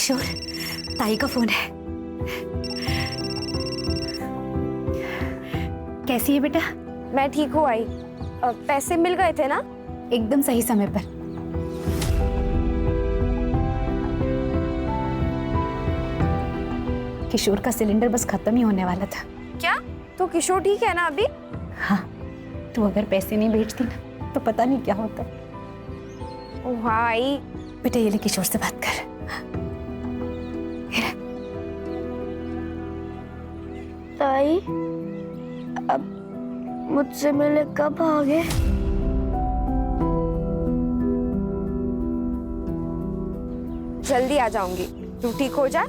किशोर, ताई का फोन है। कैसी है बेटा? मैं ठीक हूँ आई। पैसे मिल गए थे ना? एकदम सही समय पर। किशोर का सिलेंडर बस खत्म ही होने वाला था। क्या? तो किशोर ठीक है ना अभी? हाँ, तू अगर पैसे नहीं भेजती ना तो पता नहीं क्या होता। ओह आई। बेटा ये ले, किशोर से बात कर। ताई, अब मुझसे मिले कब आओगे? जल्दी आ जाऊंगी। तू ठीक हो जा,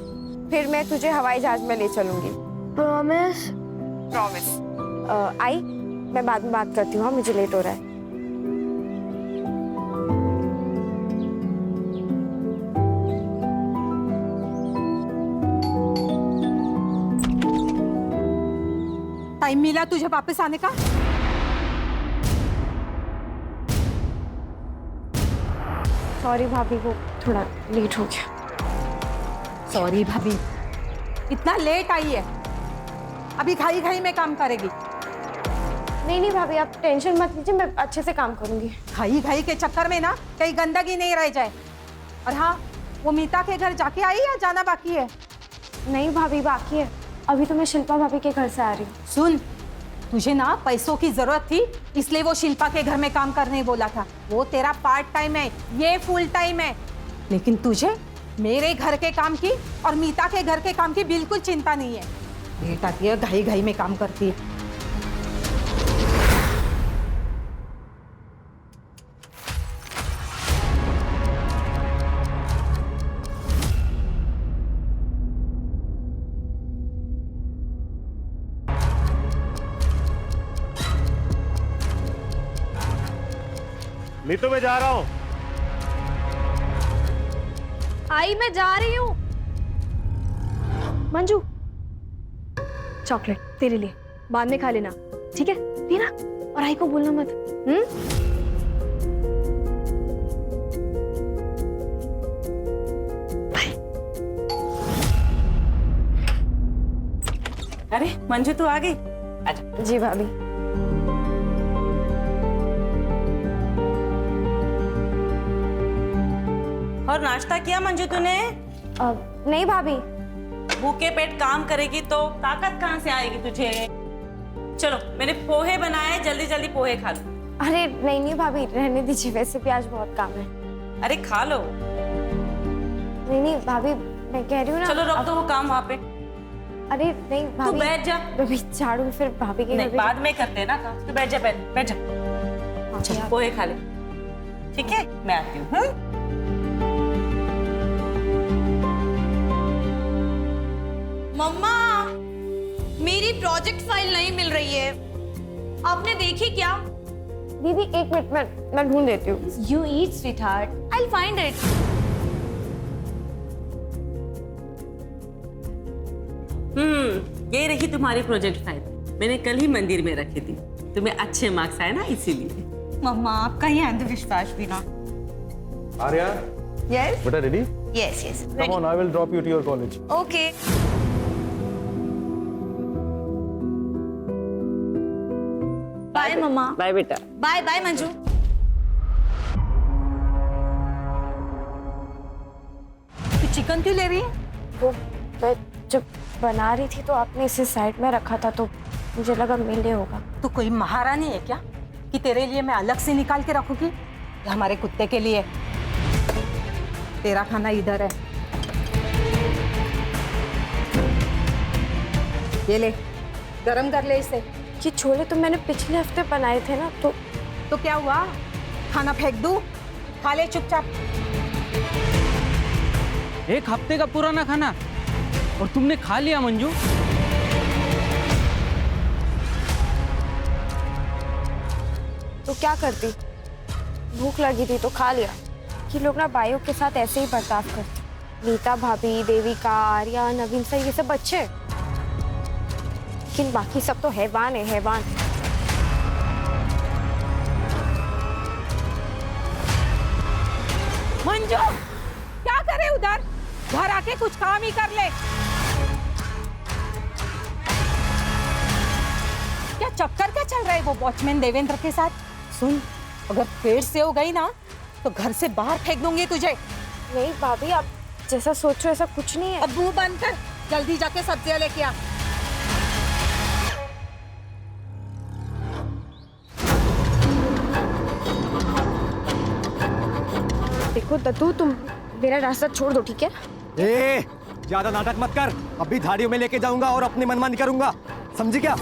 फिर मैं तुझे हवाई जहाज में ले चलूंगी। प्रॉमिस? प्रॉमिस। आई, मैं बाद में बात करती हूँ, मुझे लेट हो रहा है। टाइम मिला तुझे वापस आने का? सॉरी भाभी, वो थोड़ा लेट हो गया। सॉरी भाभी, इतना लेट आई है, अभी खाई खाई में काम करेगी। नहीं भाभी, आप टेंशन मत लीजिए, मैं अच्छे से काम करूंगी। खाई खाई के चक्कर में ना कहीं गंदगी नहीं रह जाए। और हाँ, वो मीता के घर जाके आई या जाना बाकी है? नहीं भाभी, बाकी है। अभी तो मैं शिल्पा भाभी के घर से आ रही हूँ। सुन, तुझे ना पैसों की जरूरत थी, इसलिए वो शिल्पा के घर में काम करने बोला था। वो तेरा पार्ट टाइम है, ये फुल टाइम है। लेकिन तुझे मेरे घर के काम की और मीता के घर के काम की बिल्कुल चिंता नहीं है। लेट आती है, घाई घाई में काम करती है। नीतू, मैं जा रहा हूँ। आई, मैं जा रही हूँ। मंजू, चॉकलेट तेरे लिए, बाद में खा लेना, ठीक है? लेना, और आई को बोलना मत। बाय। अरे मंजू, तू आ गई? अच्छा। जी भाभी। और नाश्ता किया मंजू तूने? नहीं भाभी। भूखे पेट काम करेगी तो ताकत कहाँ से आएगी तुझे? चलो, मैंने पोहे बनाए, जल्दी जल्दी पोहे खा लो। अरे नहीं भाभी, रहने दीजिए, वैसे भी आज बहुत काम है। अरे खा लो। नहीं भाभी, मैं कह रही हूँ ना। चलो रख दो वो काम वहाँ पे। अरे नहीं भाभी, तू बैठ जा। भाभी झाड़ू फिर भाभी के नहीं, बाद में करते हैं ना काम। तू बैठ जा, बैठ जा। चल पोहे खा ले, ठीक है? मैं आती हूँ। मम्मा, मेरी प्रोजेक्ट फाइल नहीं मिल रही है, आपने देखी क्या? दीदी एक मिनट, मैं ढूंढ देती हूँ। You eat, sweetheart. I'll find it. ये रही तुम्हारी प्रोजेक्ट फाइल। मैंने कल ही मंदिर में रखी थी, तुम्हें अच्छे मार्क्स आए ना, इसीलिए। मम्मा, आपका ही अंधविश्वास भी ना। आर्या, Yes. बेटा ready? Yes. Come on, I will drop you to your college. Okay. Bye, मम्मा। बाय बेटा। Bye, मंजू। तू चिकन क्यों ले रही है? वो मैं जब बना रही थी तो आपने इसे साइड में रखा था, तो मुझे लगा मिले होगा। तू कोई महारानी है क्या कि तेरे लिए मैं अलग से निकाल के रखूंगी? ये हमारे कुत्ते के लिए। तेरा खाना इधर है, ये ले, गरम कर ले इसे। ये छोले तो मैंने पिछले हफ्ते बनाए थे ना, तो क्या हुआ? खाना फेंक दूं? खा ले चुपचाप। एक हफ्ते का पुराना खाना और तुमने खा लिया मंजू? तो क्या करती? भूख लगी थी तो खा लिया। ये लोग ना बाइयों के साथ ऐसे ही बर्ताव करते। नीता भाभी, देविका, आर्या, नवीन सर, ये सब बच्चे, लेकिन बाकी सब तो हैवान है, हैवान। मंजू, क्या करे उधर? घर आके कुछ काम ही कर ले। क्या चक्कर क्या चल रहा है वो वॉचमैन देवेंद्र के साथ? सुन, अगर फिर से हो गई ना तो घर से बाहर फेंक दूंगी तुझे। नहीं भाभी, आप जैसा सोचो ऐसा कुछ नहीं है। अब मुंह बंद कर, जल्दी जाके सब्जियां लेके आ। देखो दद्दू, तुम मेरा रास्ता छोड़ दो, ठीक है? ए, ज्यादा नाटक मत कर। अभी धाड़ियों में लेके जाऊंगा और अपनी मनमानी करूंगा, समझी क्या?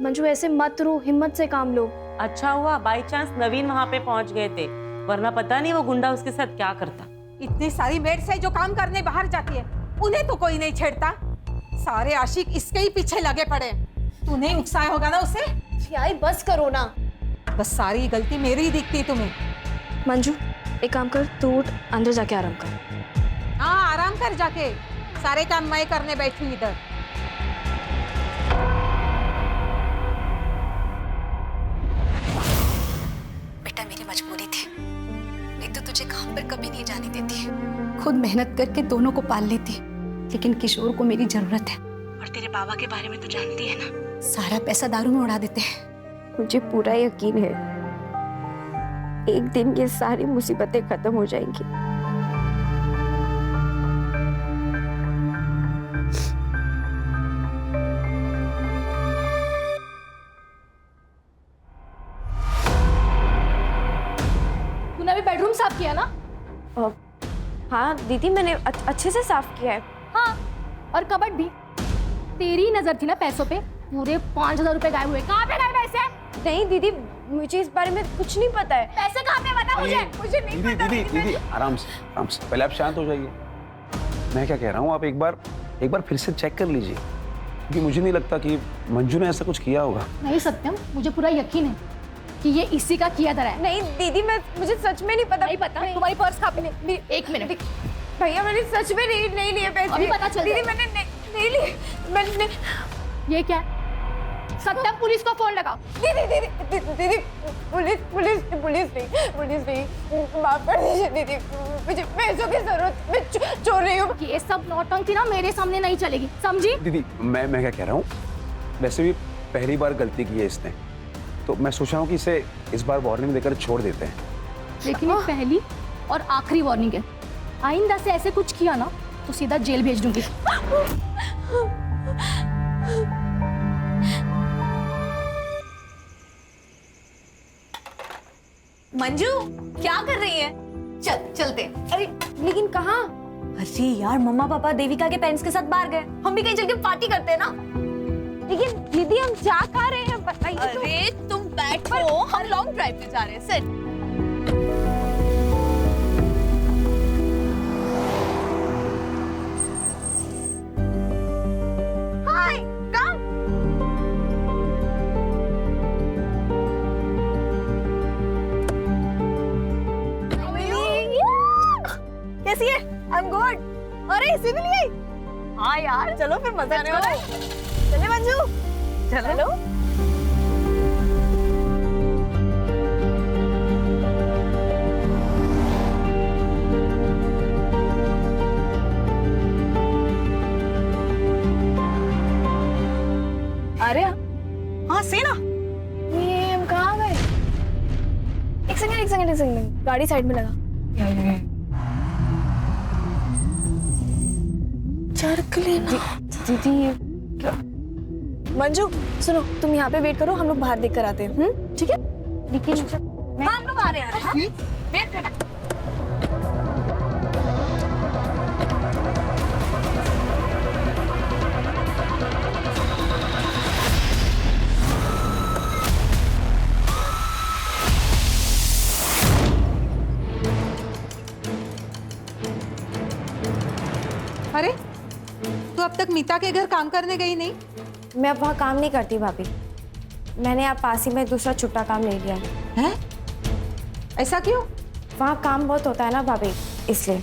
मंजू ऐसे मत रो, हिम्मत से काम लो। अच्छा हुआ बाई चांस नवीन वहां पे पहुंच गए थे, वरना पता नहीं वो गुंडा उसके साथ क्या करता। इतनी सारी मेड्स है जो काम करने बाहर जाती है, उन्हें तो कोई नहीं छेड़ता। सारे आशिक इसके ही पीछे लगे पड़े। तू नहीं उकसाया होगा ना उसे? यार बस करो ना। बस सारी गलती मेरी ही दिखती तुम्हें। मंजू एक काम कर, तू उठ, अंदर जाके आराम कर। हाँ आराम कर जाके, सारे काम मैं करने बैठी हूँ इधर। बेटा मेरी मजबूरी थी, नहीं तो तुझे काम पर कभी नहीं जाने देती। खुद मेहनत करके दोनों को पाल लेती, लेकिन किशोर को मेरी जरूरत है। और तेरे बाबा के बारे में तो जानती है ना, सारा पैसा दारू में उड़ा देते हैं। मुझे पूरा यकीन है एक दिन ये सारी मुसीबतें खत्म हो जाएंगी। तूने अभी बेडरूम साफ किया ना? हाँ दीदी, मैंने अच्छे से साफ किया है। हाँ, और कबर्ड भी। तेरी नजर थी ना पैसों पे, पूरे 5,000 रुपए गायब हुए। कहाँ पे गए पैसे? नहीं दीदी, मुझे इस बारे में कुछ नहीं पता है। पैसे कहाँ पे? बता मुझे नहीं पता। दीदी आराम से पहले आप शांत हो जाइए। मैं क्या कह रहा हूँ, आप एक बार फिर से चेक कर लीजिए, क्योंकि मुझे नहीं लगता कि मंजू ने ऐसा कुछ किया होगा। नहीं सत्यम, मुझे पूरा यकीन है कि ये इसी का किया धरा है। नहीं दीदी, मुझे सच में नहीं पता। नहीं पता? तुम्हारी पर्स कहाँ पे? एक मिनट भैया, मैंने सच में नहीं लिए पैसे। अभी पता चल दीदी, मैंने नहीं लिए। मैंने ये क्या है? सत्यम, पुलिस को फोन लगाओ। दीदी, पुलिस नहीं, माफ कर दीजिए दीदी, मुझे पैसों की जरूरत, मैं चोर रही हूँ। ये सब नौटंकी ना मेरे सामने नहीं चलेगी, समझी? दीदी मैं क्या कह रहा हूँ, वैसे भी पहली बार गलती की है इसने, तो मैं सोच रहा हूँ कि इसे इस बार वार्निंग देकर छोड़ देते हैं। लेकिन ये पहली और आखिरी वार्निंग है। आइंदा से ऐसे कुछ किया ना तो सीधा जेल भेज दूंगी। मंजू क्या कर रही है? चलते। अरे लेकिन कहाँ? अरे यार, मम्मा पापा देविका के पेरेंट्स के साथ बाहर गए, हम भी कहीं चल के पार्टी करते हैं ना। लेकिन दीदी, हम जा कहाँ रहे हैं बताइए तो। अरे तुम बैठो, हम लॉन्ग ड्राइव पे जा रहे हैं। सिट। हाय, कम। कैसी है? I am good. अरे इसी में लिए? हाँ यार, चलो फिर मजा आने वाला है। चले मंजू, चलो। अरे हाँ, सीना। ये हम कहाँ गए? एक सेकंड, गाड़ी साइड में लगा। चरक लेना। दीदी, मंजू सुनो, तुम यहाँ पे वेट करो, हम लोग बाहर देख कर आते हैं। ठीक है? लेकिन हम लोग आ रहे हैं। हाँ? वेट कर। अरे तू अब तक मीता के घर काम करने गई नहीं? मैं अब वहाँ काम नहीं करती भाभी, मैंने आप पास ही में दूसरा छुट्टा काम ले लिया है। हैं? ऐसा क्यों? वहाँ काम बहुत होता है ना भाभी, इसलिए।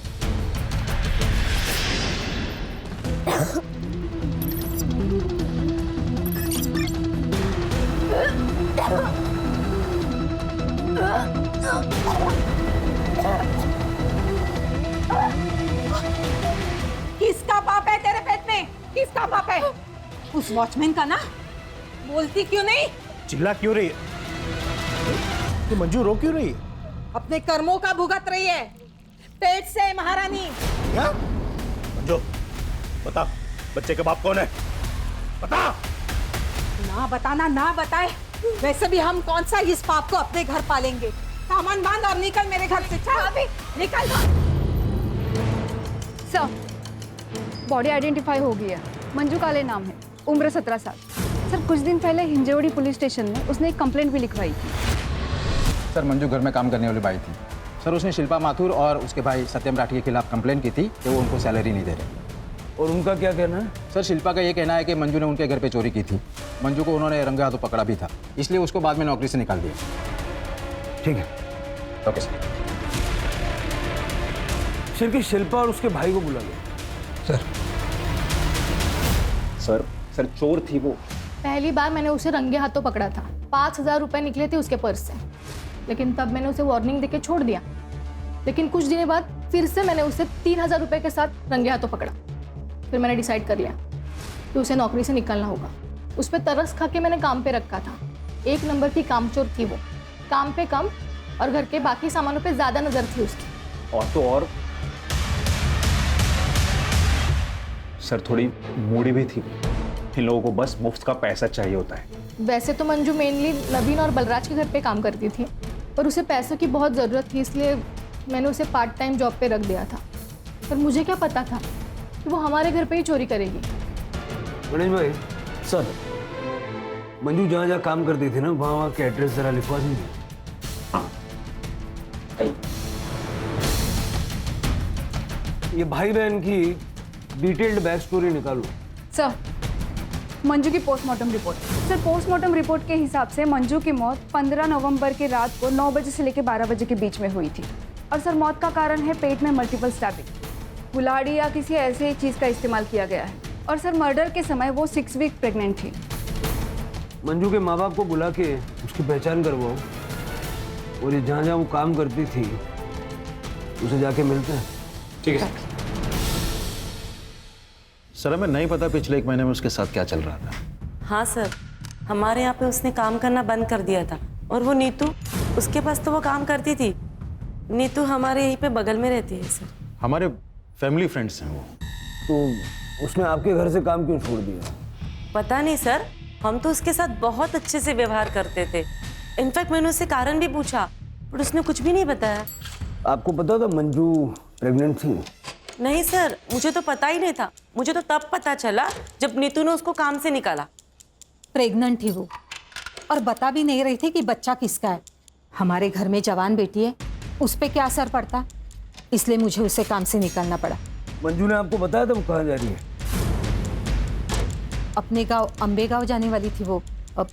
किसका पाप है तेरे पेट में? किसका पाप है? उस वॉचमैन का ना? बोलती क्यों नहीं? चिल्ला क्यों रही है? ये मंजू रो क्यों रही है? अपने कर्मों का भुगत रही है पेट से महारानी। क्या? मंजू बता, बच्चे का बाप कौन है? बता। ना बताना ना बताए, वैसे भी हम कौन सा इस पाप को अपने घर पालेंगे। सामान बांध और निकल मेरे घर से। चल अभी निकल। सर, बॉडी आइडेंटिफाई हो गई है। मंजू काले नाम है, उम्र 17 साल। सर, कुछ दिन पहले हिंजवड़ी पुलिस स्टेशन में उसने एक कंप्लेंट भी लिखवाई थी। सर, मंजू घर में काम करने वाली बाई थी। सर, उसने शिल्पा माथुर और उसके भाई सत्यम राठी के खिलाफ कंप्लेंट की थी कि वो उनको सैलरी नहीं दे रहे। और उनका क्या कहना है? सर, शिल्पा का ये कहना है कि मंजू ने उनके घर पे चोरी की थी। मंजू को उन्होंने रंगे हाथों पकड़ा भी था, इसलिए उसको बाद में नौकरी से निकाल दिया। ठीक है। Okay sir. सर की शिल्पा और उसके भाई को बुला लो। सर चोर थी वो। पहली बार मैंने उसे रंगे हाथों पकड़ा था। 5,000 रुपए निकले थे उसके पर्स से, लेकिन तब मैंने उसे वार्निंग देके छोड़ दिया। लेकिन कुछ दिनों बाद फिर से मैंने उसे 3,000 रुपए के साथ रंगे हाथों पकड़ा। फिर मैंने डिसाइड कर लिया कि उसे नौकरी से निकलना होगा। उस पर तरस खा के मैंने काम पे रखा था। 1 नंबर की कामचोर थी वो, काम पे कम और घर के बाकी सामानों पे ज्यादा नजर थी उसकी। और तो और सर थोड़ी मूडी भी थी। इन लोगों को बस मुफ्त का पैसा चाहिए होता है। वैसे तो मंजू मेनली नवीन और बलराज के घर पे काम करती थी, पर उसे पैसों की बहुत ज़रूरत थी, इसलिए मैंने उसे पार्ट टाइम जॉब पे रख दिया था। पर मुझे क्या पता था कि वो हमारे घर पे ही चोरी करेगी। गणेश भाई, सर, मंजू जहाँ जहाँ काम करती थी ना, वहाँ के एड्रेस जरा लिखवा दीजिए। ये भाई बहन की डिटेल्ड बैक स्टोरी निकालो। सर, मंजू की postmortem report. Sir, postmortem report के हिसाब से मंजू की मौत 15 नवंबर की रात को 9 बजे से लेकर 12 बजे के बीच में हुई थी। और सर, मौत का कारण है पेट में मल्टीपल स्टैबिंग, कुल्हाड़ी या किसी ऐसे चीज़ का इस्तेमाल किया गया है। और सर, मर्डर के समय वो 6 वीक प्रेग्नेंट थी। मंजू के माँ बाप को बुला के उसकी पहचान करवाओ, और ये जहाँ जहाँ वो काम करती थी उसे जाके मिलते हैं। ठीक है सर, हमें नहीं पता पिछले 1 महीने में उसके साथ क्या चल रहा था। हाँ सर, हमारे यहाँ पे उसने काम करना बंद कर दिया था। और वो नीतू, उसके पास तो वो काम करती थी। नीतू हमारे यहीं पे बगल में रहती है सर। हमारे फैमिली फ्रेंड्स हैं वो। तो उसने आपके घर से काम क्यों छोड़ दिया? पता नहीं सर, हम तो उसके साथ बहुत अच्छे से व्यवहार करते थे। इनफैक्ट मैंने उससे कारण भी पूछा, पर उसने कुछ भी नहीं बताया। आपको पता था मंजू प्रेग्नेंट थी? नहीं सर, मुझे तो पता ही नहीं था। मुझे तो तब पता चला जब नीतू ने उसको काम से निकाला। प्रेग्नेंट थी वो, और बता भी नहीं रही थी कि बच्चा किसका है। हमारे घर में जवान बेटी है, उस पर क्या असर पड़ता, इसलिए मुझे उसे काम से निकालना पड़ा। मंजू ने आपको बताया था वो कहाँ जा रही है? अपने गांव अंबे गांव जाने वाली थी वो, अब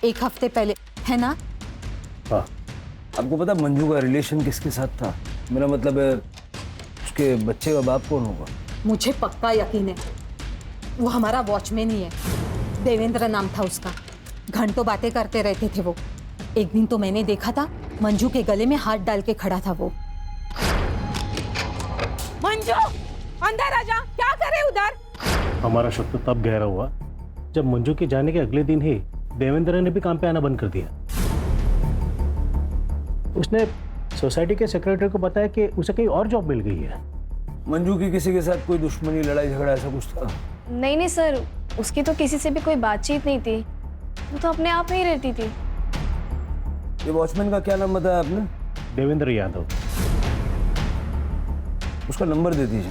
1 हफ्ते पहले, है ना? हाँ। आपको पता मंजू का रिलेशन किसके साथ था? मेरा मतलब है उसके बच्चे का बाप कौन होगा? मुझे पक्का यकीन है वो हमारा वॉचमैन ही है। देवेंद्र नाम था उसका। घंटों बातें करते रहते थे वो। एक दिन तो मैंने देखा था मंजू के गले में हाथ डाल के खड़ा था वो। मंजू, अंदर आ जा, क्या करे उधर? हमारा शक तो तब गहरा हुआ जब मंजू के जाने के अगले दिन ही देवेंद्र ने भी काम पे आना बंद कर दिया। उसने सोसाइटी के सेक्रेटरी को बताया कि उसे कहीं और जॉब मिल गई है। मंजू की किसी के साथ कोई दुश्मनी, लड़ाई झगड़ा ऐसा कुछ था? नहीं सर, उसकी तो किसी से भी कोई बातचीत नहीं थी। वो तो अपने आप में ही रहती थी। ये वॉचमैन का क्या नाम बताया आपने? देवेंद्र यादव। उसका नंबर दे दीजिए।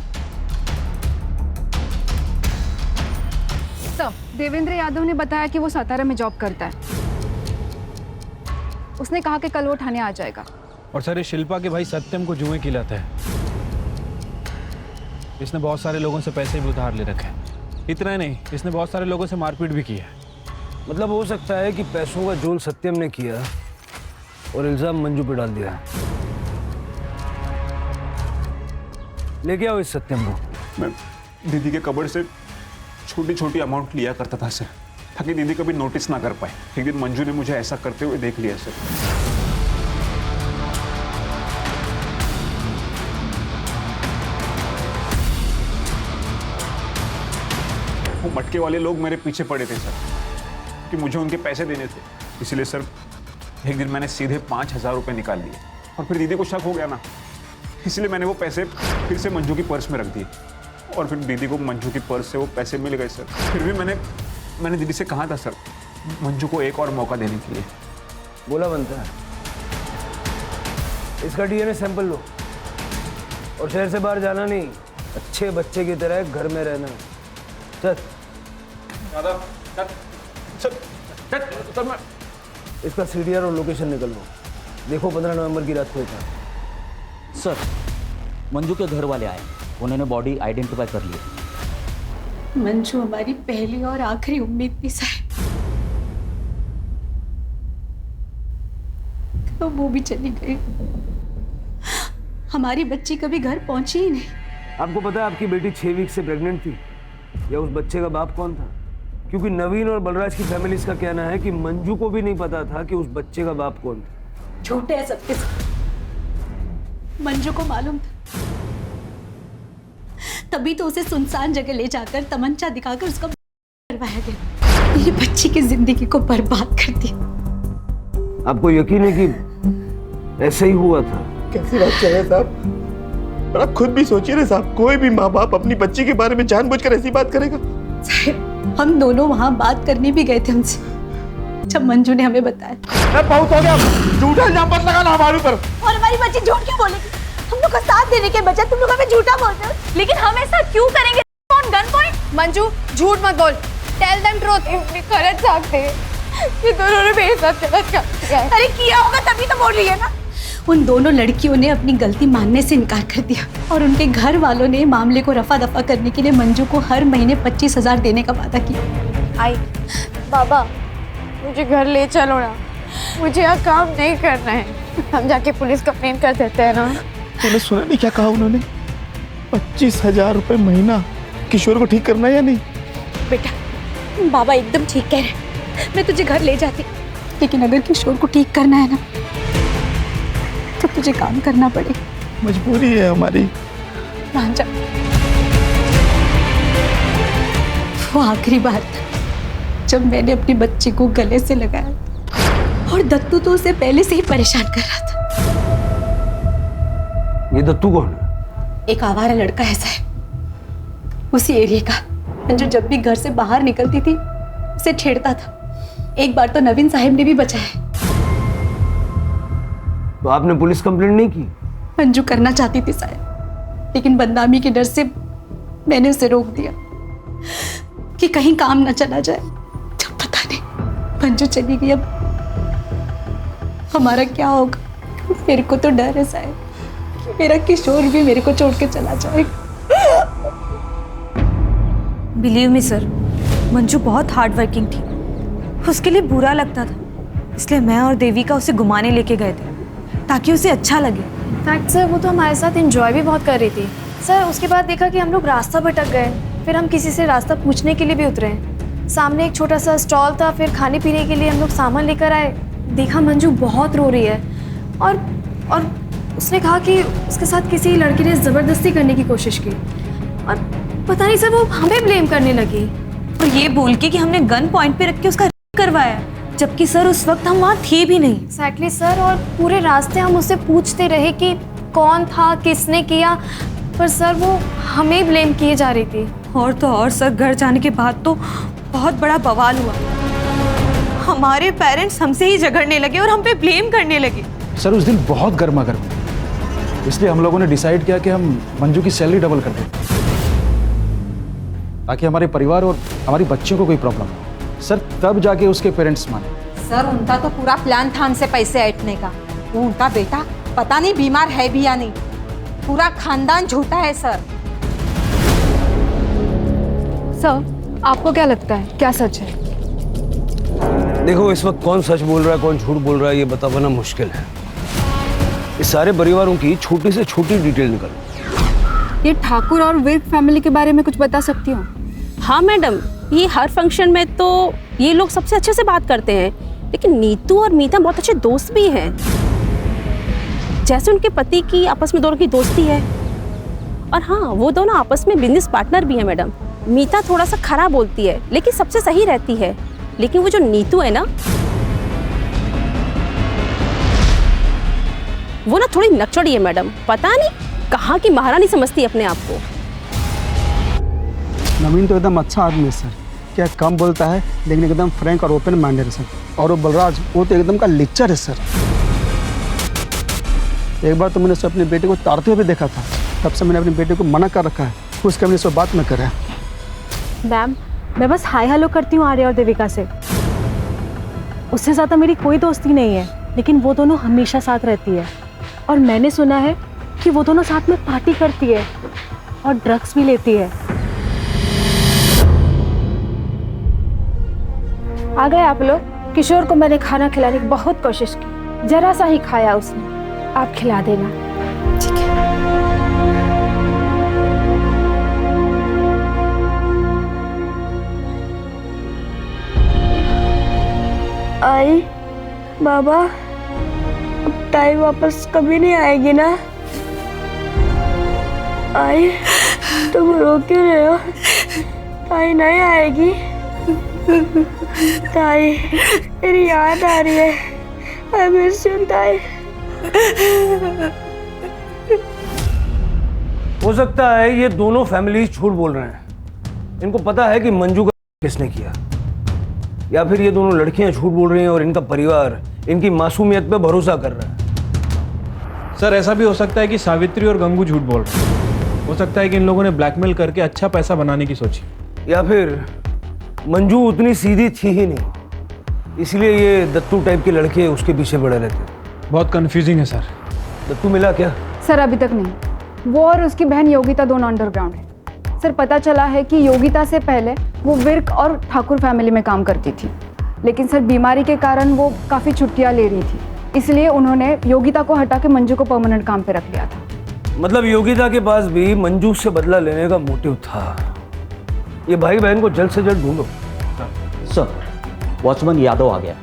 सर, देवेंद्र यादव ने बताया कि वो सातारा में जॉब करता है। उसने कहा कि कल वो थाने आ जाएगा। और सर, ये शिल्पा के भाई सत्यम को जुए की लत है। इसने बहुत सारे लोगों से पैसे भी उधार ले रखे हैं। इतना ही नहीं, इसने बहुत सारे लोगों से मारपीट भी की है। मतलब हो सकता है कि पैसों का जोल सत्यम ने किया और इल्जाम मंजू पे डाल दिया। लेके आओ इस सत्यम को। मैं दीदी के कबड़ से छोटी छोटी अमाउंट लिया करता था सर, ताकि दीदी कभी नोटिस ना कर पाए। एक दिन मंजू ने मुझे ऐसा करते हुए देख लिया सर। वो मटके वाले लोग मेरे पीछे पड़े थे सर कि मुझे उनके पैसे देने थे, इसलिए सर एक दिन मैंने सीधे 5,000 रुपये निकाल लिए और फिर दीदी को शक हो गया ना, इसलिए मैंने वो पैसे फिर से मंजू की पर्स में रख दिए और फिर दीदी को मंजू की पर्स से वो पैसे मिल गए सर। फिर भी मैंने दीदी से कहा था सर मंजू को एक और मौका देने के लिए। बोला बनता है। इसका डीएनए सैंपल लो और शहर से बाहर जाना नहीं, अच्छे बच्चे की तरह घर में रहना। चल सर मैं इसका सीडीआर और लोकेशन निकलवाओ। देखो 15 नवंबर की रात को था। सर मंजू के घर वाले आए, उन्होंने बॉडी आइडेंटिफाई कर ली। मंजू हमारी पहली और आखिरी उम्मीद थी साहब, तो वो भी चली गई। हमारी बच्ची कभी घर पहुंची ही नहीं। आपको पता है आपकी बेटी 6 वीक से प्रेग्नेंट थी, या उस बच्चे का बाप कौन था? क्योंकि नवीन और बलराज की फैमिली का कहना है कि मंजू को भी नहीं पता था कि उस बच्चे का बाप कौन था। झूठे है सबके सब। मंजू को मालूम था, तभी तो उसे सुनसान जगह ले जाकर तमंचा दिखाकर उसका करवाया गया। मेरी बच्ची की जिंदगी को बर्बाद कर दिया। आपको यकीन है कि ऐसा ही हुआ था? कैसी बात कर रहे हैं साहब? और आप खुद भी सोचिए ना साहब, कोई भी माँ बाप अपनी बच्ची के बारे में जानबूझकर ऐसी बात करेगा? साहब हम दोनों वहां बात करने भी गए थे उनसे, जब मंजू ने हमें बताया। बहुत हो गया, झूठा इल्जाम मत लगाना हमारे ऊपर। और हमारी बच्ची झूठ क्यों बोलेगी? हम लोग का साथ देने के बजाय तुम लोग हमें झूठा बोलते हो। लेकिन हम ऐसा क्यों करेंगे? On gun point? मंजू झूठ मत बोल, टेल देम ट्रूथ। गलत साहब थे, ये दोनों ने मेरे साथ गलत किया। अरे किया होगा तभी तो बोल रही है ना। उन दोनों लड़कियों ने अपनी गलती मानने से इनकार कर दिया और उनके घर वालों ने मामले को रफा दफा करने के लिए मंजू को हर महीने 25,000 देने का वादा किया। आई बाबा मुझे घर ले चलो ना, मुझे यहाँ काम नहीं करना है। हम जाके पुलिस कंप्लेन कर देते हैं ना। तूने सुना नहीं क्या कहा उन्होंने? 25,000 रुपए महीना। किशोर को ठीक करना है या नहीं? बेटा बाबा एकदम ठीक कह रहे, मैं तुझे घर ले जाती, लेकिन अगर किशोर को ठीक करना है ना तो तुझे काम करना पड़ेगा। मजबूरी है हमारी। मान जा। वो आखिरी बार था जब मैंने अपनी बच्ची को गले से लगाया, और दत्तू तो उसे पहले से ही परेशान कर रहा था। ये दत्तू कौन है? एक आवारा लड़का है साहब, उसी एरिया का, जो जब भी घर से बाहर निकलती थी उसे छेड़ता था। एक बार तो नवीन साहब ने भी बचाया। तो आपने पुलिस कंप्लेंट नहीं की? मंजू करना चाहती थी साहब, लेकिन बदनामी के डर से मैंने उसे रोक दिया कि कहीं काम न चला जाए। जब पता नहीं मंजू चली गई, अब हमारा क्या होगा? मेरे को तो डर है साहब कि मेरा किशोर भी मेरे को छोड़ के चला जाएगा। बिलीव मी सर, मंजू बहुत हार्ड वर्किंग थी, उसके लिए बुरा लगता था, इसलिए मैं और देविका उसे घुमाने लेके गए थे ताकि उसे अच्छा लगे। फैक्ट सर, वो तो हमारे साथ एंजॉय भी बहुत कर रही थी सर। उसके बाद देखा कि हम लोग रास्ता भटक गए, फिर हम किसी से रास्ता पूछने के लिए भी उतरे। सामने एक छोटा सा स्टॉल था, फिर खाने पीने के लिए हम लोग सामान लेकर आए। देखा मंजू बहुत रो रही है और उसने कहा कि उसके साथ किसी लड़की ने ज़बरदस्ती करने की कोशिश की, और पता नहीं सर वो हमें ब्लेम करने लगी, और ये बोल के कि हमने गन पॉइंट पे रख के उसका रेप करवाया, जबकि सर उस वक्त हम वहाँ थे भी नहीं। एक्जैक्टली सर, और पूरे रास्ते हम उससे पूछते रहे कि कौन था, किसने किया, पर सर वो हमें ब्लेम किए जा रही थी। और तो और सर, घर जाने के बाद तो बहुत बड़ा बवाल हुआ। हमारे पेरेंट्स हमसे ही झगड़ने लगे और हम पे ब्लेम करने लगे। सर उस दिन बहुत गर्मा गर्म, इसलिए हम लोगों ने डिसाइड किया कि हम मंजू की सैलरी डबल कर दें, ताकि हमारे परिवार और हमारी बच्चियों को कोई प्रॉब्लम ना हो। सर तब जाके उसके पेरेंट्स माने। सर उनका तो पूरा प्लान था हमसे पैसे ऐंठने का। वो उनका बेटा पता नहीं बीमार है भी या नहीं, पूरा खानदान झूठा है सर। सर आपको क्या लगता है, क्या सच है? देखो इस वक्त कौन सच बोल रहा है कौन झूठ बोल रहा है ये बता पाना मुश्किल है। इस सारे परिवारों की छोटी से छोटी डिटेल निकालो। ये ठाकुर और विर्क फैमिली के बारे में कुछ बता सकती हो? हाँ मैडम, ये हर फंक्शन में तो ये लोग सबसे अच्छे से बात करते हैं, लेकिन नीतू और मीता बहुत अच्छे दोस्त भी हैं। जैसे उनके पति की आपस में दोनों की दोस्ती है। और हाँ, वो दोनों आपस में बिजनेस पार्टनर भी हैं मैडम। मीता थोड़ा सा खराब बोलती है लेकिन सबसे सही रहती है, लेकिन वो जो नीतू है ना, वो ना थोड़ी नकचड़ी है मैडम। पता नहीं कहाँ की महारानी समझती है अपने आप को। नवीन तो एकदम अच्छा आदमी है सर, क्या कम बोलता है लेकिन एकदम फ्रैंक और ओपन माइंडेड है सर। और वो बलराज, वो तो एकदम का लिच्चर है सर। एक बार तो मैंने उसे अपने बेटे को तारते हुए भी देखा था, तब से मैंने अपने बेटे को मना कर रखा है उसके मैंने उससे बात न करे। मैम, मैं बस हाय हेलो करती हूँ आर्या और देविका से। उससे ज़्यादा मेरी कोई दोस्ती नहीं है, लेकिन वो दोनों हमेशा साथ रहती है। और मैंने सुना है कि वो दोनों साथ में पार्टी करती है और ड्रग्स भी लेती है। आ गए आप लोग। किशोर को मैंने खाना खिलाने की बहुत कोशिश की, जरा सा ही खाया उसने। आप खिला देना। ठीक है। आई बाबा, अब ताई वापस कभी नहीं आएगी ना? आई तुम रो क्यों रहे हो? ताई नहीं आएगी? ताई मेरी याद आ रही है। आई मिस यू ताई। हो सकता है ये दोनों फैमिलीज झूठ बोल रहे हैं। इनको पता है कि मंजू का किसने किया, या फिर ये दोनों लड़कियां झूठ बोल रही हैं और इनका परिवार इनकी मासूमियत पे भरोसा कर रहा है। सर ऐसा भी हो सकता है कि सावित्री और गंगू झूठ बोल रहे हैं। हो सकता है कि इन लोगों ने ब्लैकमेल करके अच्छा पैसा बनाने की सोची, या फिर मंजू उतनी सीधी थी ही नहीं, इसलिए ये दत्तू टाइप के लड़के उसके पीछे पड़े रहते। बहुत कंफ्यूजिंग है सर। दत्तू मिला क्या? सर अभी तक नहीं। वो और उसकी बहन योगिता दोनों अंडरग्राउंड है। सर पता चला है कि योगिता से पहले वो विर्क और ठाकुर फैमिली में काम करती थी, लेकिन सर बीमारी के कारण वो काफ़ी छुट्टियां ले रही थी, इसलिए उन्होंने योगिता को हटा के मंजू को परमानेंट काम पे रख लिया था। मतलब योगिता के पास भी मंजू से बदला लेने का मोटिव था। ये भाई बहन को जल्द से जल्द ढूंढो। सर, वॉचमैन यादव आ गया।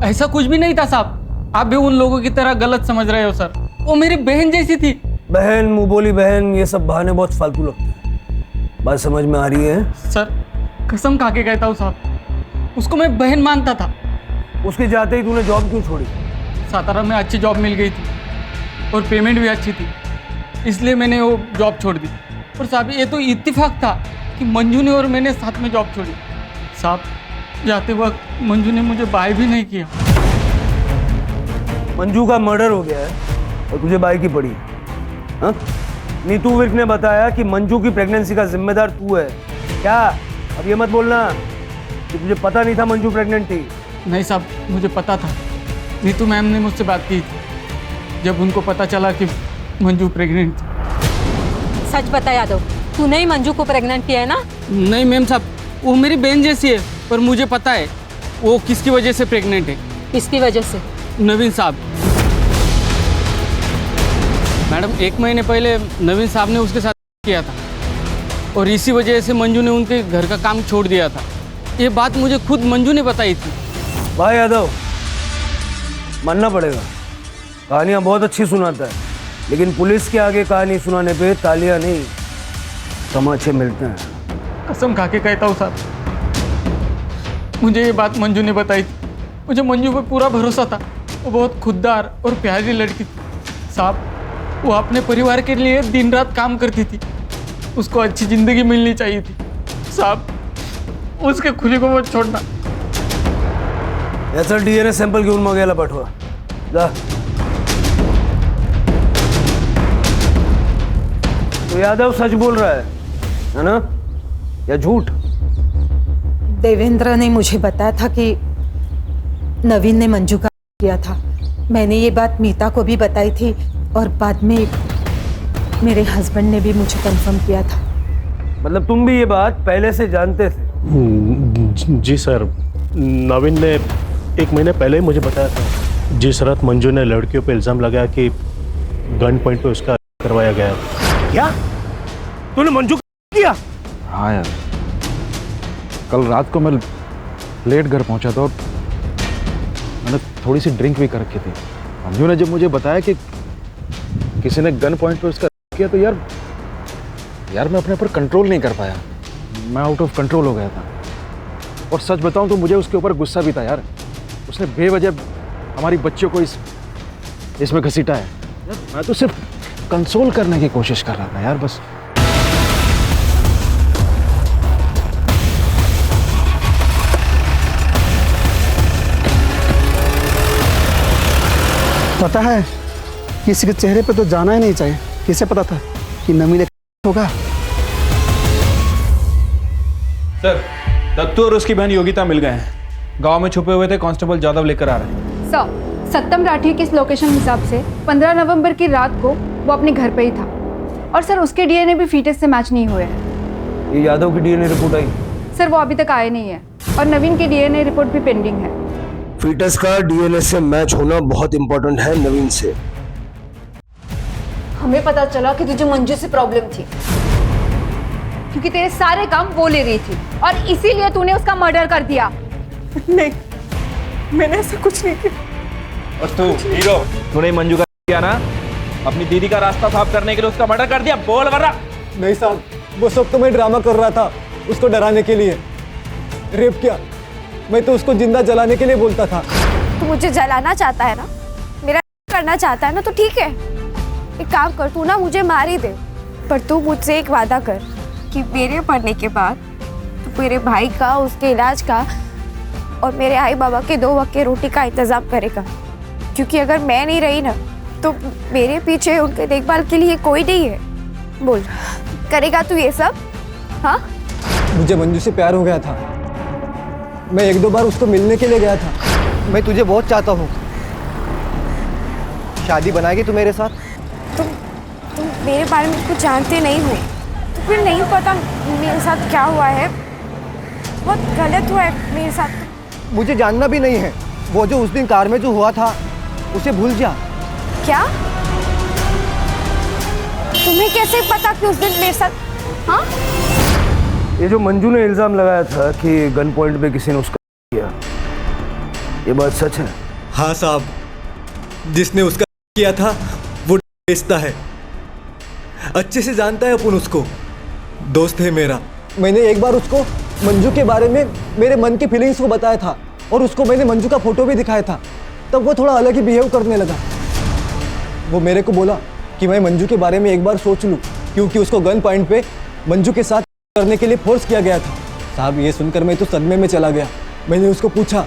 ऐसा कुछ भी नहीं था साहब, आप भी उन लोगों की तरह गलत समझ रहे हो सर। वो मेरी बहन जैसी थी। बहन, मुंह बोली बहन, ये सब बहाने बहुत फालतू लगते हैं। बात समझ में आ रही है? सर कसम खा के कहता हूँ साहब, उसको मैं बहन मानता था। उसके जाते ही तूने जॉब क्यों छोड़ी? सातारा में अच्छी जॉब मिल गई थी और पेमेंट भी अच्छी थी, इसलिए मैंने वो जॉब छोड़ दी। और साहब ये तो इत्तेफाक था कि मंजू ने और मैंने साथ में जॉब छोड़ी। साहब जाते वक्त मंजू ने मुझे बाय भी नहीं किया। मंजू का मर्डर हो गया है और तुझे बाय की पड़ी। हाँ? नीतू विर्क ने बताया कि मंजू की प्रेगनेंसी का जिम्मेदार तू है। क्या? अब ये मत बोलना कि तुझे पता नहीं था मंजू प्रेग्नेंट थी। नहीं साहब, मुझे पता था। नीतू मैम ने मुझसे बात की थी जब उनको पता चला कि मंजू प्रेग्नेंट थी। सच बता यादव, तूने ही मंजू को प्रेग्नेंट किया है ना? नहीं मैम साहब, वो मेरी बहन जैसी है, पर मुझे पता है वो किसकी वजह से प्रेग्नेंट है। किसकी वजह से? नवीन साहब। मैडम 1 महीने पहले नवीन साहब ने उसके साथ किया था और इसी वजह से मंजू ने उनके घर का काम छोड़ दिया था। ये बात मुझे खुद मंजू ने बताई थी। भाई यादव, मानना पड़ेगा, कहानियाँ बहुत अच्छी सुनाता है, लेकिन पुलिस के आगे कहानी सुनाने पे तालियां नहीं तमाचे मिलते हैं। कसम खा के कहता हूँ साहब, मुझे ये बात मंजू ने बताई थी। मुझे मंजू पर पूरा भरोसा था। वो बहुत खुददार और प्यारी लड़की थी साहब। वो अपने परिवार के लिए दिन रात काम करती थी। उसको अच्छी जिंदगी मिलनी चाहिए थी साहब। उसके खुली को मत छोड़ना। याचा DNA सॅम्पल घेऊन मग याला पाठवा। जा। तो यादव सच बोल रहा है ना, या झूठ? देवेंद्र ने मुझे बताया था कि नवीन ने मंजू का किया था। मैंने ये बात मीता को भी बताई थी और बाद में मेरे हस्बैंड ने भी मुझे कंफर्म किया था। मतलब तुम भी ये बात पहले से जानते थे? जी सर, नवीन ने 1 महीने पहले ही मुझे बताया था। जिस रात मंजू ने लड़कियों पे इल्ज़ाम लगाया कि गन पॉइंट पे उसका करवाया गया है। क्या तूने मंजू को किया? हाँ यार, कल रात को मैं लेट घर पहुंचा था और मैंने थोड़ी सी ड्रिंक भी कर रखी थी। मंजू ने जब मुझे बताया कि किसी ने गन पॉइंट पे उसका किया तो यार मैं अपने ऊपर कंट्रोल नहीं कर पाया। मैं आउट ऑफ कंट्रोल हो गया था। और सच बताऊं तो मुझे उसके ऊपर गुस्सा भी था यार। उसने बेवजह हमारी बच्चियों को इसमें घसीटा है। मैं तो सिर्फ कंसोल करने की कोशिश कर रहा था यार बस। पता है किसी के चेहरे पे तो जाना ही नहीं चाहिए। किसे पता था कि नवीन होगा। सर दत्तू और उसकी बहन योगिता मिल गए हैं। गांव में छुपे हुए थे, कांस्टेबल जादव लेकर आ रहे हैं। सर, सत्यम राठी के इस लोकेशन हिसाब से 15 नवंबर की रात को वो अपने घर पे ही था। और सर उसके डीएनए भी फीटस से मैच नहीं हुए हैं। ये यादव की डीएनए रिपोर्ट आई? सर वो अभी तक आए नहीं है और नवीन की डीएनए रिपोर्ट भी पेंडिंग है। फीटस का डीएनए से मैच होना बहुत इंपॉर्टेंट है नवीन से। हमें पता चला कि तुझे मंजू से प्रॉब्लम थी क्योंकि तेरे सारे काम वो ले रही थी और इसीलिए तूने उसका मर्डर कर दिया। नहीं, मैंने ऐसा कुछ नहीं किया। और तू हीरो, तूने मंजू का किया ना? अपनी दीदी का रास्ता साफ करने के लिए उसका मर्डर कर दिया। बोल वरना। नहीं साहब, वो सब तो मैं ड्रामा कर रहा था उसको डराने के लिए। रेप क्या, मैं तो उसको जिंदा जलाने के लिए बोलता था। तू मुझे जलाना चाहता है ना, मेरा करना चाहता है ना, तो ठीक है, एक काम कर, तू ना मुझे मार ही दे, पर तू मुझसे एक वादा कर कि मेरे मरने के बाद तू मेरे भाई का, उसके इलाज का और मेरे आई बाबा के 2 वक्त के रोटी का इंतजाम करेगा। क्योंकि अगर मैं नहीं रही ना तो मेरे पीछे उनके देखभाल के लिए कोई नहीं है। बोल, करेगा तू ये सब? हाँ, मुझे मंजू से प्यार हो गया था। मैं 1-2 बार उसको मिलने के लिए गया था। मैं तुझे बहुत चाहता हूँ। शादी बनाएगी तू मेरे साथ? तुम मेरे बारे में कुछ जानते नहीं हो तो फिर नहीं पता मेरे साथ क्या हुआ है। बहुत गलत हुआ है मेरे साथ। मुझे जानना भी नहीं है। वो जो उस दिन कार में जो हुआ था उसे भूल जा। क्या? तुम्हें कैसे पता कि उस दिन मेरे साथ? हाँ, ये जो मंजू ने इल्जाम लगाया था कि गन पॉइंट पे किसी ने उसका किया, ये बात सच है? हाँ साहब, जिसने उसका किया था वो बेचता है। अच्छे से जानता है अपन उसको, दोस्त है मेरा। मैंने एक बार उसको मंजू के बारे में मेरे मन की फीलिंग्स को बताया था और उसको मैंने मंजू का फोटो भी दिखाया था। तब वो थोड़ा अलग ही बिहेव करने लगा। वो मेरे को बोला कि मैं मंजू के बारे में एक बार सोच लूँ, क्योंकि उसको गन पॉइंट पे मंजू के साथ करने के लिए फोर्स किया गया था। साहब, ये सुनकर मैं तो सदमे में चला गया। मैंने उसको पूछा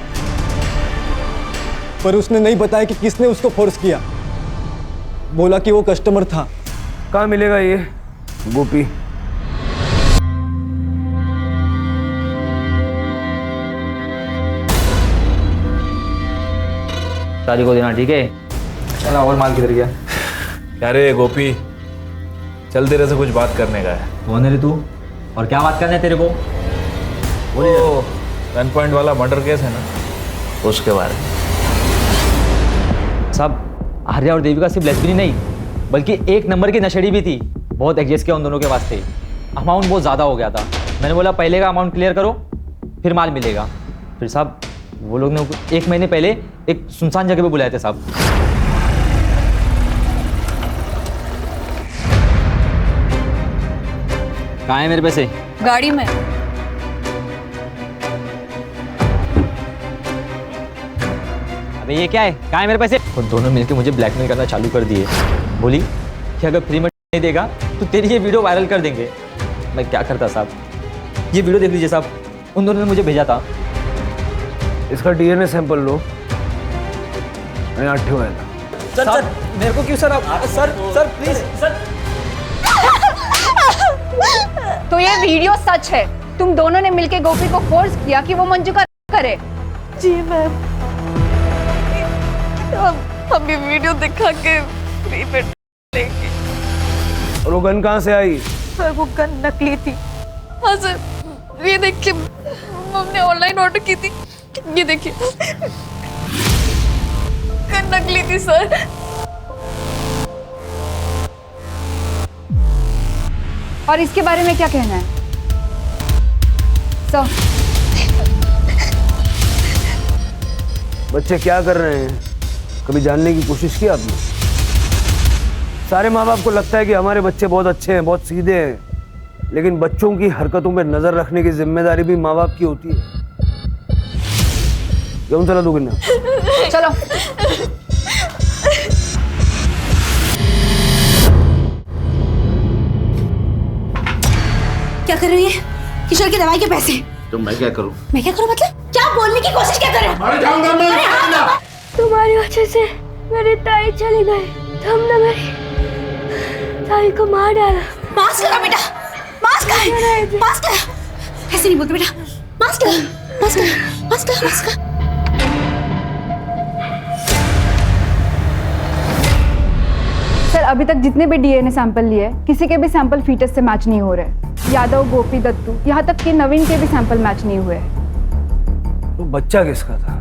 पर उसने नहीं बताया कि किसने उसको फोर्स किया। बोला कि वो कस्टमर था। कहाँ मिलेगा ये गोपी? शादी को देना, ठीक है? चला, और माल किधर गया? क्या रे गोपी, चल तेरे से कुछ बात करने का है। कौन है रे तू और क्या बात करना है तेरे को? वो गन पॉइंट वाला मर्डर केस है ना, उसके बारे में। साहब, आर्या और देविका सिर्फ लेस्बियन नहीं बल्कि एक नंबर की नशेड़ी भी थी। बहुत एडजस्ट किया उन दोनों के वास्ते। अमाउंट बहुत ज़्यादा हो गया था। मैंने बोला पहले का अमाउंट क्लियर करो फिर माल मिलेगा। फिर साहब वो लोग ने 1 महीने पहले एक सुनसान जगह पे बुलाए थे साहब। कहाँ है मेरे पैसे? गाड़ी में। अबे ये क्या है? कहाँ है मेरे पैसे? और दोनों मिलकर मुझे ब्लैकमेल करना चालू कर दिए। बोली कि अगर फ्री में नहीं देगा तो तेरी ये वीडियो वायरल कर देंगे। मैं क्या करता साहब? ये वीडियो देख लीजिए साहब, उन दोनों ने मुझे भेजा था। इसका डीएनए सैंपल लो। मैं यहाँ ठेवाया था। सर, मेरे को क्यों सर? Sir please sir. तो ये वीडियो सच है? तुम दोनों ने मिलके गोपी को फोर्स किया कि वो मंजू का करे? जी मैम, हम ये वीडियो दिखा के फ्री में लेंगे। और वो गन कहाँ से आई? सर वो गन नकली थी। हाँ सर, ये देखिए, हमने ऑनलाइन ऑर्डर की थी। ये देखिए, गन नकली थी सर। और इसके बारे में क्या कहना है? सर, बच्चे क्या कर रहे हैं, कभी जानने की कोशिश की आपने? सारे माँ बाप को लगता है कि हमारे बच्चे बहुत अच्छे हैं, बहुत सीधे हैं, लेकिन बच्चों की हरकतों पर नजर रखने की जिम्मेदारी भी माँ बाप की होती है। क्यों चला तू किन्ना? चलो। क्या कर रही है? किशोर की दवाई के पैसे। तो मैं क्या करूं? मैं क्या करूं मतलब? क्या बोलने की कोशिश क्या कर रहे हो? जाऊंगा मैं। तुम्हारी वजह से मेरी ताई चली गई, तुमने मेरी ताई को मार डाला। मास्क लगा बेटा, मास्क लगा, मास्क लगा। ऐसे नहीं बोलते बेटा, मास्क लगा, मास्क लगा, मास्क लगा, मास्क लगा। सर अभी तक जितने भी डीएनए सैंपल लिए किसी के भी सैंपल फीटस से मैच नहीं हो रहे। यादव, गोपी, दत्तू, यहाँ तक कि नवीन के भी सैंपल मैच नहीं हुए। तो बच्चा किसका था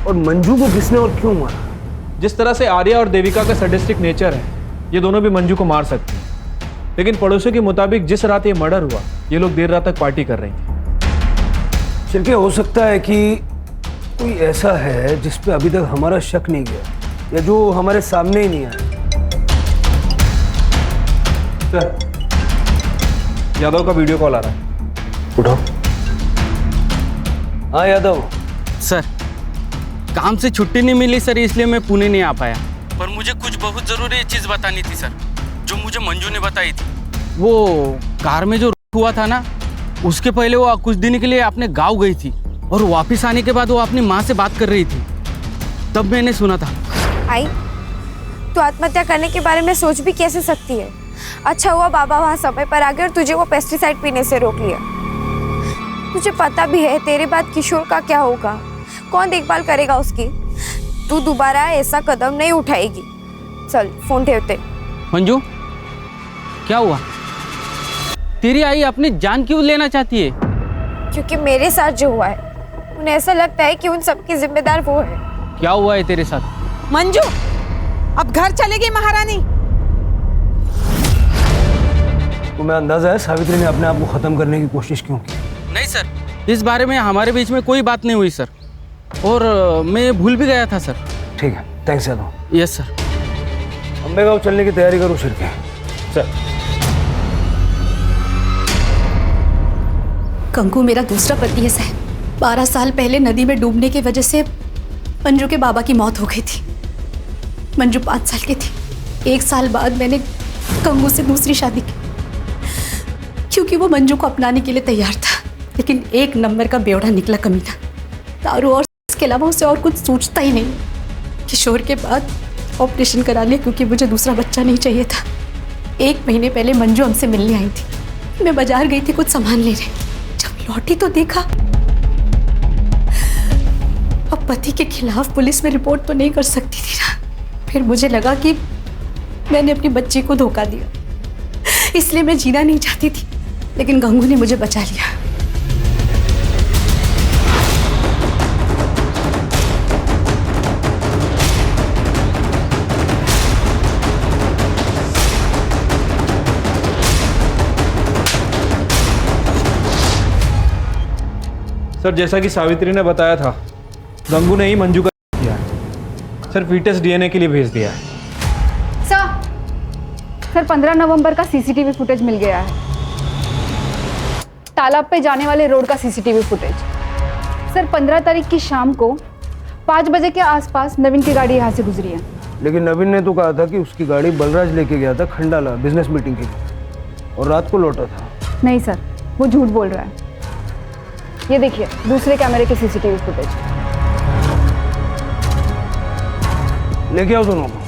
और मंजू को किसने और क्यों मारा? जिस तरह से आर्या और देविका का सैडिस्टिक नेचर है, ये दोनों भी मंजू को मार सकते हैं। लेकिन पड़ोसियों के मुताबिक जिस रात ये मर्डर हुआ, ये लोग देर रात तक पार्टी कर रही थी। शिल्पी, हो सकता है कि कोई ऐसा है जिस पे अभी तक हमारा शक नहीं गया या जो हमारे सामने ही नहीं आया। सर, यादव का वीडियो कॉल आ रहा है। उठाओ। हाँ यादव। सर, काम से छुट्टी नहीं मिली सर, इसलिए मैं पुणे नहीं आ पाया। पर मुझे कुछ बहुत ज़रूरी चीज़ बतानी थी सर, जो मुझे मंजू ने बताई थी। वो कार में जो हुआ था ना, उसके पहले वो कुछ दिन के लिए अपने गांव गई थी और वापस आने के बाद वो अपनी माँ से बात कर रही थी। तब मैंने सुना था। आई, तू आत्महत्या करने के बारे में सोच भी कैसे सकती है? अच्छा हुआ बाबा वहाँ समय पर आ गए और तुझे वो पेस्टिसाइड पीने से रोक लिया। तुझे पता भी है तेरे बाद किशोर का क्या होगा, कौन देखभाल करेगा उसकी? तू दोबारा ऐसा कदम नहीं उठाएगी। चल फोन ठेवते। मंजू, क्या हुआ? तेरी आई अपनी जान क्यों लेना चाहती है? क्योंकि मेरे साथ जो हुआ है, उन्हें ऐसा लगता है कि उन सब की जिम्मेदार वो है। क्या हुआ है तेरे साथ? मंजू, अब घर चलेगी महारानी। तुम्हें अंदाजा है सावित्री ने अपने आप को खत्म करने की कोशिश क्यों की? नहीं सर, इस बारे में हमारे बीच में कोई बात नहीं हुई सर, और मैं भूल भी गया था सर। ठीक है, thanks Yadav. Yes sir. Ambe गाँव चलने की तैयारी करो शिरके। सर। कंकु मेरा दूसरा पति है सर। 12 साल पहले नदी में डूबने की वजह से मंजू के बाबा की मौत हो गई थी। मंजू 5 साल की थी। 1 साल बाद मैंने कंगू से दूसरी शादी की, क्योंकि वो मंजू को अपनाने के लिए तैयार था। लेकिन 1 नंबर का बेवड़ा निकला कमीना। दारू और इसके अलावा उसे और कुछ सोचता ही नहीं। किशोर के बाद ऑपरेशन करा लिया क्योंकि मुझे दूसरा बच्चा नहीं चाहिए था। 1 महीने पहले मंजू हमसे मिलने आई थी। मैं बाजार गई थी कुछ सामान लेने। जब लौटी तो देखा, अब पति के खिलाफ पुलिस में रिपोर्ट तो नहीं कर सकती थी ना। फिर मुझे लगा कि मैंने अपनी बच्ची को धोखा दिया, इसलिए मैं जीना नहीं चाहती थी। लेकिन गंगू ने मुझे बचा लिया। सर, जैसा कि सावित्री ने बताया था, गंगू ने ही मंजू का किया है। सर, फीटस डीएनए के लिए भेज दिया है। सर 15 नवंबर का सीसीटीवी फुटेज मिल गया है। तालाब पे जाने वाले रोड का सीसीटीवी फुटेज। सर 15 तारीख की शाम को 5 बजे के आसपास नवीन की गाड़ी यहाँ से गुजरी है। लेकिन नवीन ने तो कहा था कि उसकी गाड़ी बलराज लेके गया था खंडाला बिजनेस मीटिंग के लिए और रात को लौटा था। नहीं सर, वो झूठ बोल रहा है। ये देखिए दूसरे कैमरे के सीसीटीवी फुटेज। लेके आओ दोनों को।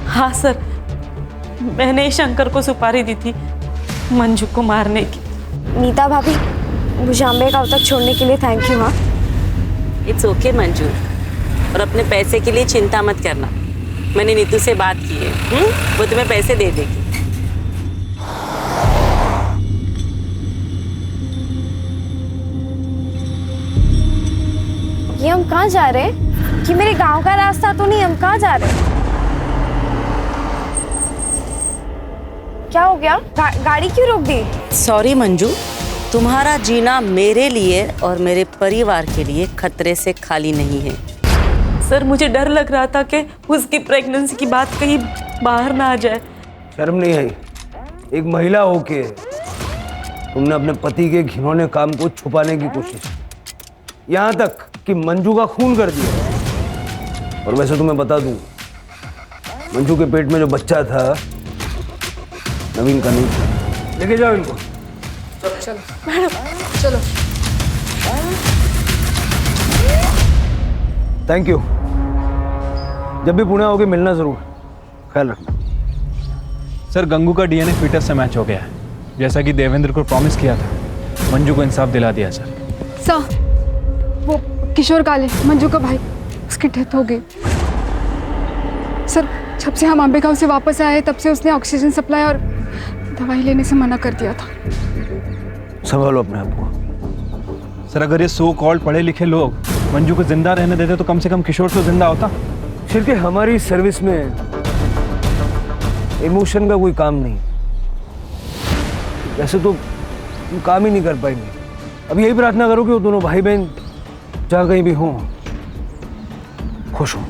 हाँ सर, मैंने ही शंकर को सुपारी दी थी मंजू को मारने की। नीता भाभी, मुझे अम्बे गाँव तक छोड़ने के लिए थैंक यू। हाँ, इट्स ओके मंजू, और अपने पैसे के लिए चिंता मत करना। मैंने नीतू से बात की है, वो तुम्हें पैसे दे देगी। ये हम कहाँ जा रहे हैं? कि मेरे गांव का रास्ता तो नहीं, हम कहाँ जा रहे हैं? क्या हो गया? गाड़ी क्यों रोक दी? सॉरी मंजू, तुम्हारा जीना मेरे लिए और मेरे परिवार के लिए खतरे से खाली नहीं है। सर मुझे डर लग रहा था कि उसकी प्रेगनेंसी की बात कहीं बाहर ना आ जाए। शर्म नहीं आई? एक महिला होके तुमने अपने पति के घिनौने काम को छुपाने की कोशिश की, यहाँ तक कि मंजू का खून कर दिया। और वैसे तुम्हें बता दूं, मंजू के पेट में जो बच्चा था नवीन का नहीं था। लेके जाओ इनको। चलो मैडम चलो। Thank you. जब भी पुणे आओगे मिलना जरूर, ख्याल रखना। सर गंगू का डीएनए फीटस से मैच हो गया है, जैसा कि देवेंद्र को प्रॉमिस किया था। मंजू को इंसाफ दिला दिया सर। सर वो किशोर काले, मंजू का भाई, उसकी डेथ हो गई। सर जब से हम अम्बे गाँव से वापस आए तब से उसने ऑक्सीजन सप्लाई और दवाई लेने से मना कर दिया था। संभालो अपने आप को। सर अगर ये सो कॉल्ड पढ़े लिखे लोग मंजू को जिंदा रहने देते तो कम से कम किशोर तो जिंदा होता। फिर के हमारी सर्विस में इमोशन का कोई काम नहीं, वैसे तो काम ही नहीं कर पाएंगे। अब यही प्रार्थना करो कि वो दोनों भाई बहन जहाँ कहीं भी हों खुश हों।